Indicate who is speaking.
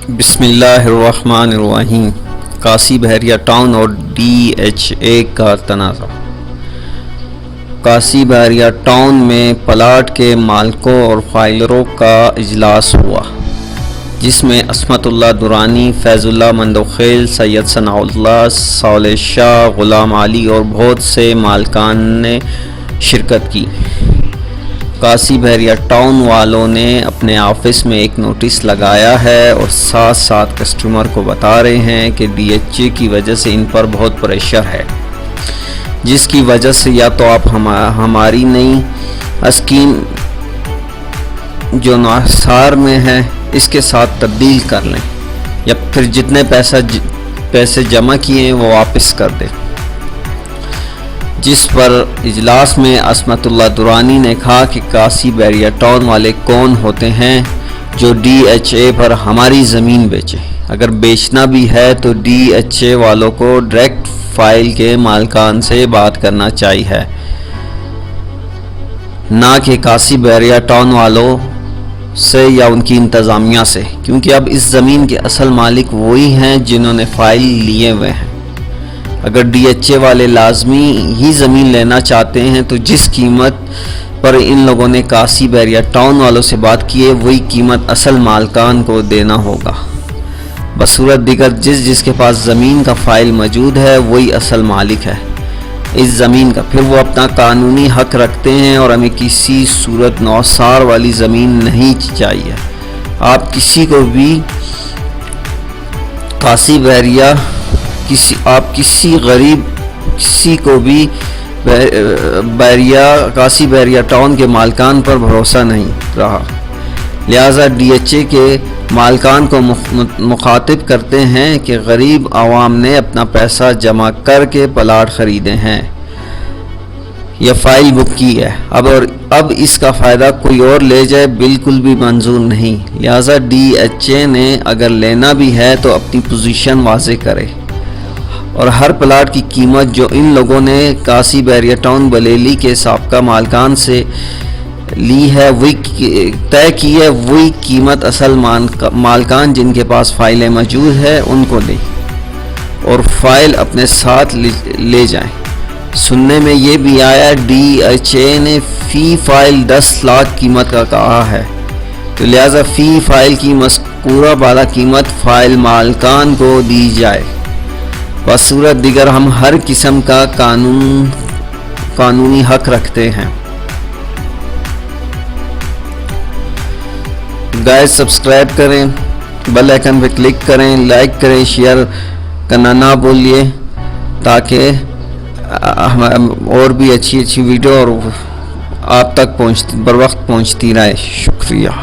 Speaker 1: بسم اللہ الرحمن الرحیم۔ کاسی بحریہ ٹاؤن اور DHA کا تنازع۔ کاسی بحریہ ٹاؤن میں پلاٹ کے مالکوں اور فائلروں کا اجلاس ہوا، جس میں عصمت اللہ درانی، فیض اللہ مندوخیل، سید ثناء اللہ، صالح شاہ، غلام علی اور بہت سے مالکان نے شرکت کی۔ کاسی بحریہ ٹاؤن والوں نے اپنے آفس میں ایک نوٹس لگایا ہے اور ساتھ ساتھ کسٹمر کو بتا رہے ہیں کہ DHA کی وجہ سے ان پر بہت پریشر ہے، جس کی وجہ سے یا تو آپ ہماری نئی اسکیم جو ناصار میں ہے اس کے ساتھ تبدیل کر لیں، یا پھر جتنے پیسے جمع کیے ہیں وہ واپس کر دیں۔ جس پر اجلاس میں عصمت اللہ درانی نے کہا کہ کاسی بحریہ ٹاؤن والے کون ہوتے ہیں جو DHA پر ہماری زمین بیچے؟ اگر بیچنا بھی ہے تو DHA والوں کو ڈائریکٹ فائل کے مالکان سے بات کرنا چاہیے، نہ کہ کاسی بحریہ ٹاؤن والوں سے یا ان کی انتظامیہ سے، کیونکہ اب اس زمین کے اصل مالک وہی ہیں جنہوں نے فائل لیے ہوئے ہیں۔ اگر DHA والے لازمی ہی زمین لینا چاہتے ہیں تو جس قیمت پر ان لوگوں نے کاسی بحریہ ٹاؤن والوں سے بات کی ہے وہی قیمت اصل مالکان کو دینا ہوگا۔ بصورت دیگر جس کے پاس زمین کا فائل موجود ہے وہی اصل مالک ہے اس زمین کا، پھر وہ اپنا قانونی حق رکھتے ہیں اور ہمیں کسی صورت نوسار والی زمین نہیں چاہیے۔ آپ کسی کو بھی کاسی بحریہ کاسی بحریہ ٹاؤن کے مالکان پر بھروسہ نہیں رہا، لہٰذا DHA کے مالکان کو مخاطب کرتے ہیں کہ غریب عوام نے اپنا پیسہ جمع کر کے پلاٹ خریدے ہیں یا فائل بک کی ہے، اب اس کا فائدہ کوئی اور لے جائے بالکل بھی منظور نہیں، لہٰذا DHA نے اگر لینا بھی ہے تو اپنی پوزیشن واضح کرے اور ہر پلاٹ کی قیمت جو ان لوگوں نے کاسی بحریہ ٹاؤن بلیلی کے سابقہ مالکان سے لی ہے وہی طے کی ہے، وہی قیمت اصل مالکان جن کے پاس فائلیں موجود ہے ان کو دیں اور فائل اپنے ساتھ لے جائیں۔ سننے میں یہ بھی آیا DHA نے فی فائل 10 لاکھ قیمت کا کہا ہے، تو لہٰذا فی فائل کی مذکورہ بالا قیمت فائل مالکان کو دی جائے۔ بصورت دیگر ہم ہر قسم کا قانونی حق رکھتے ہیں۔ گائز سبسکرائب کریں، بیل آئیکن پہ کلک کریں، لائک کریں، شیئر کرنا نہ بھولیے تاکہ اور بھی اچھی ویڈیو اور آپ تک بر وقت پہنچتی رہے۔ شکریہ۔